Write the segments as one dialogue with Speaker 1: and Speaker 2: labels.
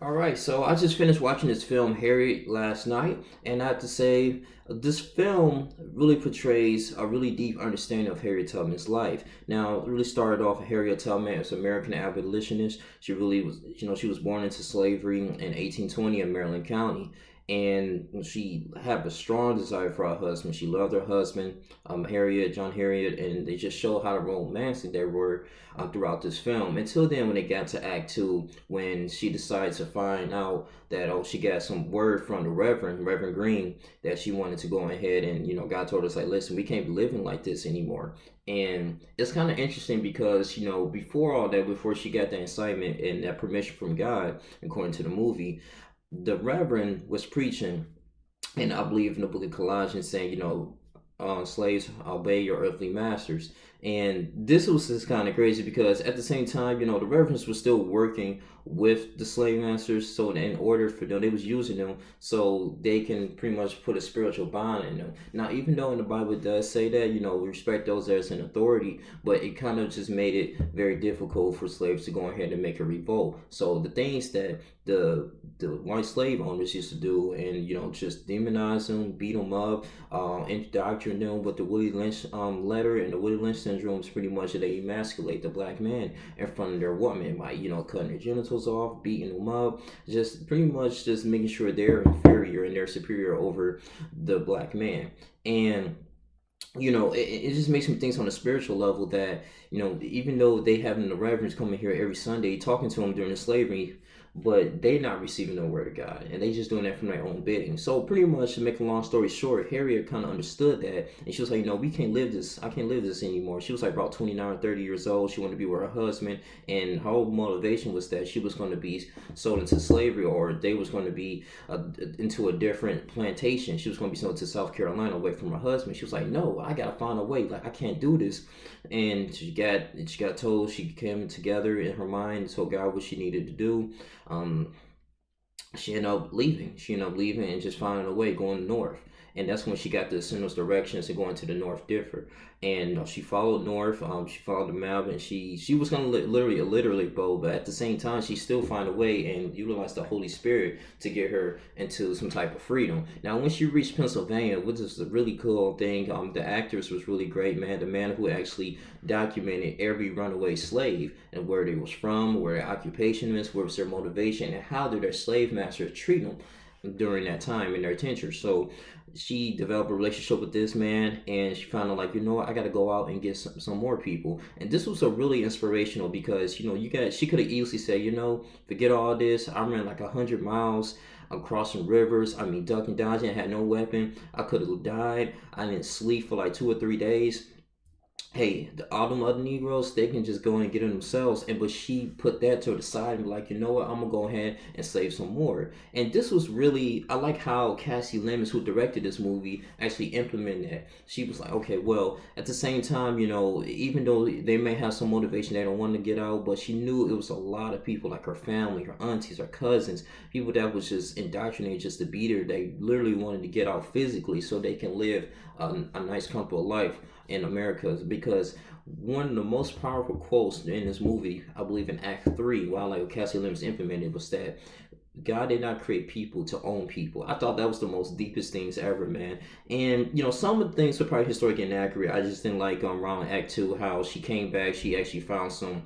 Speaker 1: All right, so I just finished watching this film Harriet last night, and I have to say, this film really portrays a really deep understanding of Harriet Tubman's life. Now, it really started off Harriet Tubman as an American abolitionist. She really was, she was born into slavery in 1820 in Maryland County, and she had a strong desire for her husband. She loved her husband, John Harriet, and they just show how romantic they were throughout this film. Until then, when they got to Act Two, when she decided to find out that she got some word from the Reverend Green, that she wanted to go ahead and God told us like, listen, we can't be living like this anymore. And it's kind of interesting because before all that, before she got that incitement and that permission from God, according to the movie, the Reverend was preaching, and I believe in the book of Colossians, saying, slaves, obey your earthly masters. And this was just kind of crazy because at the same time, the reverends were still working with the slave masters. So in order for them, they was using them so they can pretty much put a spiritual bond in them. Now, even though in the Bible it does say that, we respect those that's in authority, but it kind of just made it very difficult for slaves to go ahead and make a revolt. So the things that the white slave owners used to do, and just demonize them, beat them up, indoctrinate them with the Willie Lynch letter, and the Willie Lynch syndrome is pretty much that they emasculate the black man in front of their woman by cutting their genitals off, beating them up, just pretty much just making sure they're inferior and they're superior over the black man. And it just makes me think on a spiritual level that even though they having the reverends coming here every Sunday talking to them during the slavery, but they not receiving the word of God, and they just doing that from their own bidding. So pretty much, to make a long story short, Harriet kind of understood that, and she was like, we can't live this. I can't live this anymore. She was like about 29 or 30 years old. She wanted to be with her husband, and her whole motivation was that she was going to be sold into slavery, or they was going to be into a different plantation. She was going to be sold to South Carolina away from her husband. She was like, no, I gotta find a way. Like, I can't do this. And she got told, she came together in her mind, told God what she needed to do. um, she ended up leaving. She ended up leaving and just finding a way going north. And that's when she got the signals directions to going to the north differ. And she followed north. She followed the map, and she was gonna literally go, but at the same time, she still find a way and utilize the Holy Spirit to get her into some type of freedom. Now, when she reached Pennsylvania, which is a really cool thing, the actress was really great, man. The man who actually documented every runaway slave and where they was from, where their occupation is, where was their motivation, and how did their slave masters treat them during that time in their tenure. So she developed a relationship with this man, and she found out like, what, I got to go out and get some more people. And this was a really inspirational because she could have easily said, forget all this, I ran like 100 miles. I'm crossing rivers, ducking, dodging, I had no weapon, I could have died, I didn't sleep for like 2 or 3 days. Hey, all them other Negroes, they can just go in and get it themselves. And but she put that to the side and be like, what, I'm gonna go ahead and save some more. And this was really, I like how Cassie Lemons, who directed this movie, actually implemented that. She was like, okay, well, at the same time, even though they may have some motivation, they don't want to get out, but she knew it was a lot of people like her family, her aunties, her cousins, people that was just indoctrinated just to beat her. They literally wanted to get out physically so they can live a nice, comfortable life in America, because one of the most powerful quotes in this movie, I believe in Act 3, while like Cassie Lemons implemented, was that God did not create people to own people. I thought that was the most deepest things ever, man. And some of the things were probably historically inaccurate. I just didn't like around Act 2 how she came back. She found some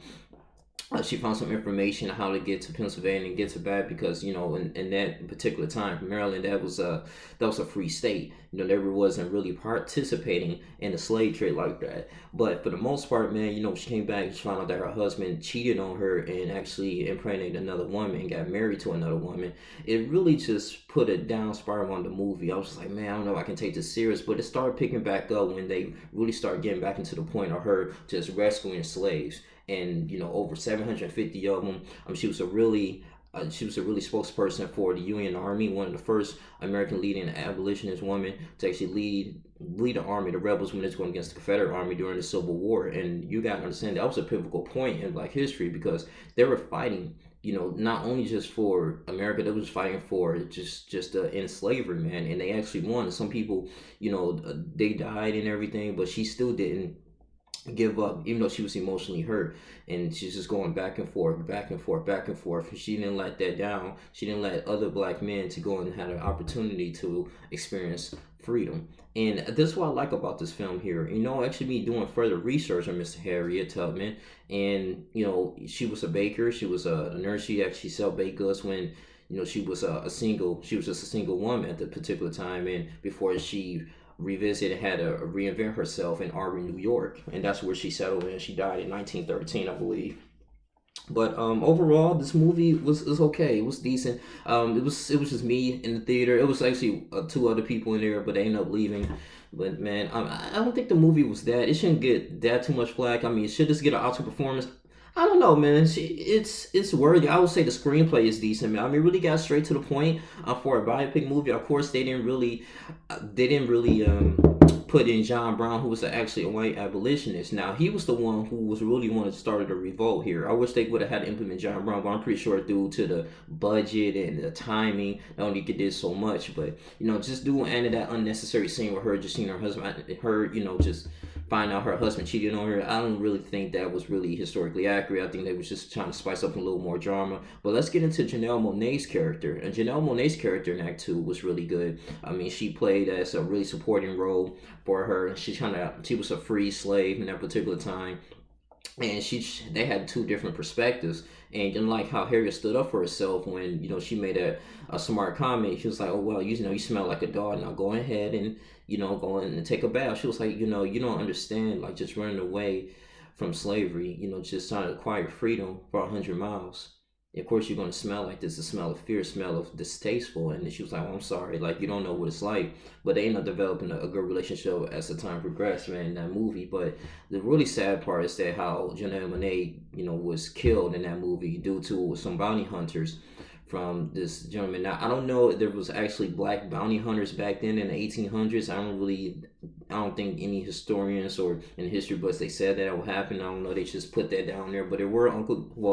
Speaker 1: information on how to get to Pennsylvania and get to back, because in that particular time, Maryland, that was a free state. They wasn't really participating in the slave trade like that. But for the most part, man, she came back and she found out that her husband cheated on her and actually impregnated another woman and got married to another woman. It really just put a down spiral on the movie. I was just like, man, I don't know if I can take this serious. But it started picking back up when they really started getting back into the point of her just rescuing slaves, and over 750 of them. She was a really spokesperson for the Union Army, one of the first American leading abolitionist women to actually lead the army, the rebels, when it's going against the Confederate Army during the Civil War. And you got to understand that was a pivotal point in Black history, because they were fighting, not only just for America, they was fighting for just in slavery, man. And they actually won. Some people, they died and everything, but she still didn't. give up, even though she was emotionally hurt, and she's just going back and forth, back and forth, back and forth. And she didn't let that down. She didn't let other black men to go and have an opportunity to experience freedom. And that's what I like about this film here. Actually, me doing further research on Mr. Harriet Tubman, and she was a baker. She was a nurse. She actually sell baked goods when she was a single. She was just a single woman at the particular time, and before she revisited, had to reinvent herself in Auburn, New York, and that's where she settled in. She died in 1913, I believe. But overall, this movie was okay. It was decent. It was just me in the theater. It was actually two other people in there, but they ended up leaving. But man, I don't think the movie was that. It shouldn't get that too much flack. I mean, it should just get an Oscar performance. I don't know, man. It's worthy. I would say the screenplay is decent, man. I mean, it really got straight to the point for a biopic movie. Of course, they didn't really put in John Brown, who was actually a white abolitionist. Now, he was the one who was really one that started a revolt here. I wish they would have had to implement John Brown, but I'm pretty sure due to the budget and the timing, they only could do so much. But just doing any of that unnecessary scene with her just seeing her husband, just find out her husband cheated on her. I don't really think that was really historically accurate. I think they was just trying to spice up a little more drama. But let's get into Janelle Monae's character. And Janelle Monae's character in Act 2 was really good. I mean, she played as a really supporting role for her. She was a free slave in that particular time. And they had two different perspectives, and like how Harriet stood up for herself when she made a smart comment. She was like, oh well, you smell like a dog, now go ahead and go in and take a bath. She was like, you don't understand, like just running away from slavery, just trying to acquire freedom for 100 miles. Of course you're going to smell like this, the smell of fear, smell of distasteful. And then she was like, oh, I'm sorry, like you don't know what it's like. But they ended up developing a good relationship as the time progressed, man, in that movie. But the really sad part is that how Janelle Monae was killed in that movie due to some bounty hunters from this gentleman. Now, I don't know if there was actually black bounty hunters back then in the 1800s. I don't think any historians or in history books they said that would happen. I don't know. They just put that down there. But there were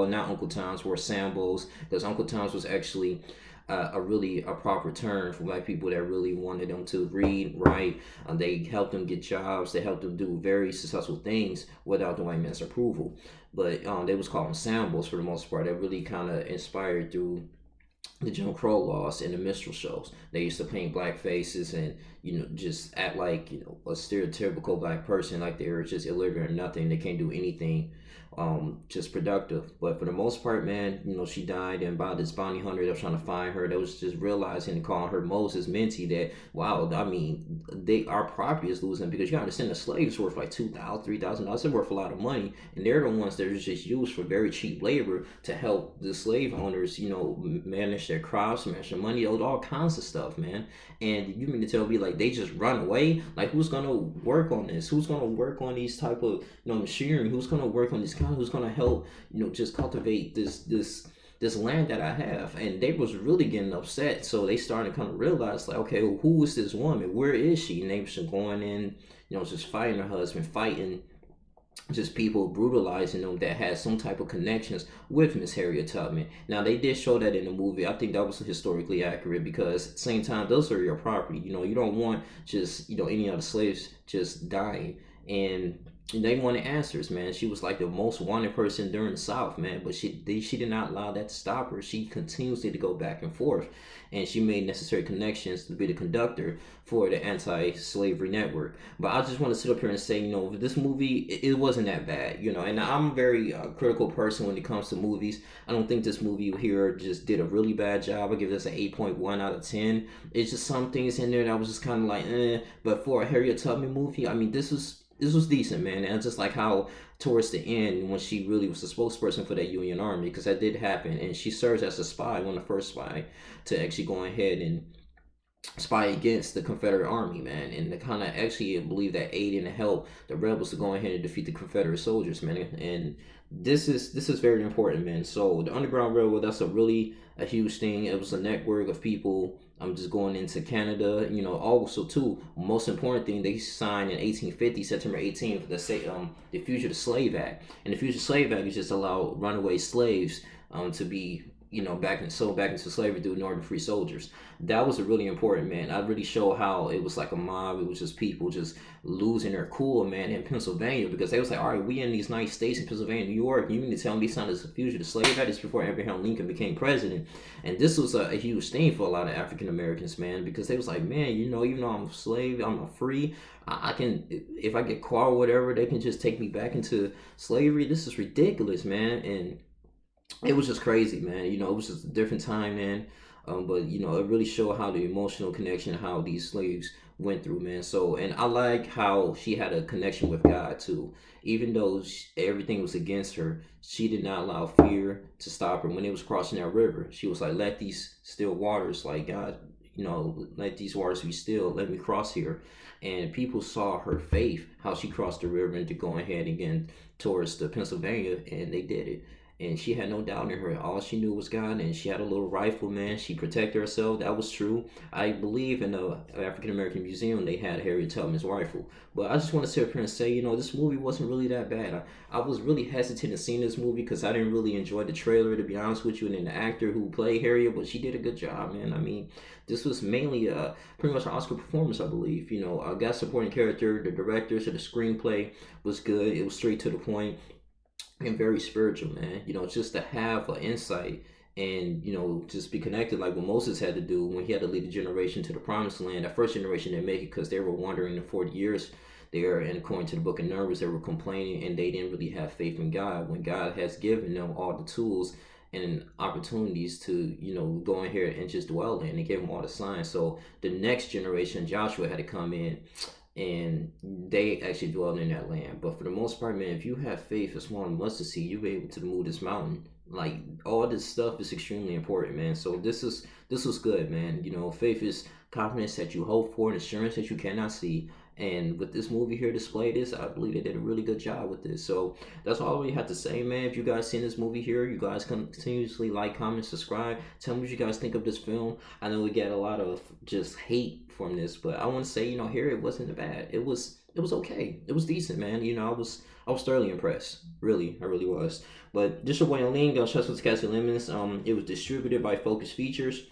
Speaker 1: not Uncle Toms, were Sambos, because Uncle Toms was actually a proper term for black people that really wanted them to read, write. They helped them get jobs. They helped them do very successful things without the white man's approval. But they was called Sambos for the most part. That really kind of inspired through the Jim Crow laws and the minstrel shows. They used to paint black faces and just act like a stereotypical black person, like they were just illiterate or nothing. They can't do anything just productive. But for the most part, man, she died, and by this bounty hunter that was trying to find her, that was just realizing and calling her Moses Minty that, wow, I mean, our property is losing, because you understand the slaves worth like $2,000, $3,000. They're worth a lot of money, and they're the ones that are just used for very cheap labor to help the slave owners, manage their crops, manage their money, all kinds of stuff, man. And you mean to tell me like they just run away? Like, who's gonna work on this? Who's gonna work on these type of machinery? Who's gonna work on this kind? Who's gonna help just cultivate this land that I have? And they was really getting upset, so they started to kind of realize like, okay, well, who is this woman? Where is she? And they was going in, just fighting her husband, fighting just people, brutalizing them that had some type of connections with Miss Harriet Tubman. Now, they did show that in the movie. I think that was historically accurate, because at the same time, those are your property. You don't want just any other slaves just dying. And they wanted answers, man. She was like the most wanted person during the South, man. But she did not allow that to stop her. She continuously to go back and forth, and she made necessary connections to be the conductor for the anti-slavery network. But I just want to sit up here and say, this movie, it wasn't that bad, And I'm a very critical person when it comes to movies. I don't think this movie here just did a really bad job. I give this an 8.1 out of 10. It's just some things in there that was just kind of like, eh. But for a Harriet Tubman movie, I mean, this was decent, man. And just like how towards the end, when she really was the spokesperson for that Union Army, because that did happen, and she serves as a spy, one of the first spy to actually go ahead and spy against the Confederate Army, man, and to kind of actually believe that aid and help the rebels to go ahead and defeat the Confederate soldiers, man. And this is very important, man. So the Underground Railroad, that's a huge thing. It was a network of people. I'm just going into Canada, also too, most important thing, they signed in 1850, September 18th, the Fugitive Slave Act. And the Fugitive Slave Act is just allow runaway slaves to be back into slavery through Northern free soldiers. That was a really important, man. I really showed how it was like a mob. It was just people just losing their cool, man, in Pennsylvania, because they was like, all right, we in these nice states in Pennsylvania, New York. You mean to tell me these signed as a fugitive slave? That is before Abraham Lincoln became president, and this was a huge thing for a lot of African Americans, man, because they was like, man, even though I'm a slave, I'm a free. I can, if I get caught or whatever, they can just take me back into slavery. This is ridiculous, man. And it was just crazy, man. It was just a different time, man. But it really showed how the emotional connection, how these slaves went through, man. So, and I like how she had a connection with God too. Even though everything was against her, she did not allow fear to stop her. When they was crossing that river, she was like, "Let these still waters, like God, let these waters be still. Let me cross here." And people saw her faith, how she crossed the river into going ahead again towards the Pennsylvania, and they did it. And she had no doubt in her. All she knew was God, and she had a little rifle, man. She protected herself. That was true. I believe in the African American Museum they had Harriet Tubman's rifle. But I just want to sit up here and say, this movie wasn't really that bad. I was really hesitant to see this movie because I didn't really enjoy the trailer, to be honest with you, and then the actor who played Harriet, but she did a good job, man. I mean, this was mainly pretty much an Oscar performance, I believe. A guest supporting character, the director, so the screenplay was good. It was straight to the point and very spiritual, man. Just to have an insight and just be connected like what Moses had to do when he had to lead the generation to the promised land. That first generation didn't make it because they were wandering the 40 years there, and according to the book of Numbers, they were complaining and they didn't really have faith in God when God has given them all the tools and opportunities to go in here and just dwell in. They gave them all the signs. So the next generation, Joshua, had to come in and they actually dwelled in that land. But for the most part, man, if you have faith as small as mustard seed, you'll be able to move this mountain. Like, all this stuff is extremely important, man. So this was good, man. Faith is confidence that you hope for and assurance that you cannot see. And with this movie here displayed this, I believe they did a really good job with this. So that's all we have to say, man. If you guys seen this movie here, you guys continuously like, comment, subscribe. Tell me what you guys think of this film. I know we get a lot of just hate from this, but I want to say, here it wasn't bad. It was okay. It was decent, man. I was thoroughly impressed. Really, I really was. But this your boy Link, Trust with Cassie Lemons. It was distributed by Focus Features.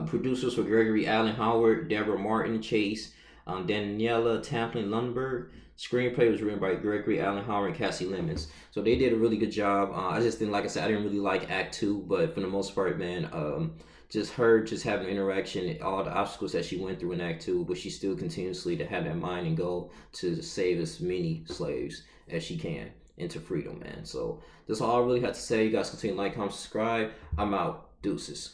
Speaker 1: Producers were Gregory Allen Howard, Deborah Martin Chase, Daniela Tamplin Lundberg. Screenplay was written by Gregory Allen Howard and Cassie Lemons. So they did a really good job. I just didn't, like I said, I didn't really like Act 2, but for the most part, man, just her just having interaction, all the obstacles that she went through in Act 2, but she still continuously to have that mind and goal to save as many slaves as she can into freedom, man. So that's all I really have to say. You guys continue to like, comment, subscribe. I'm out. Deuces.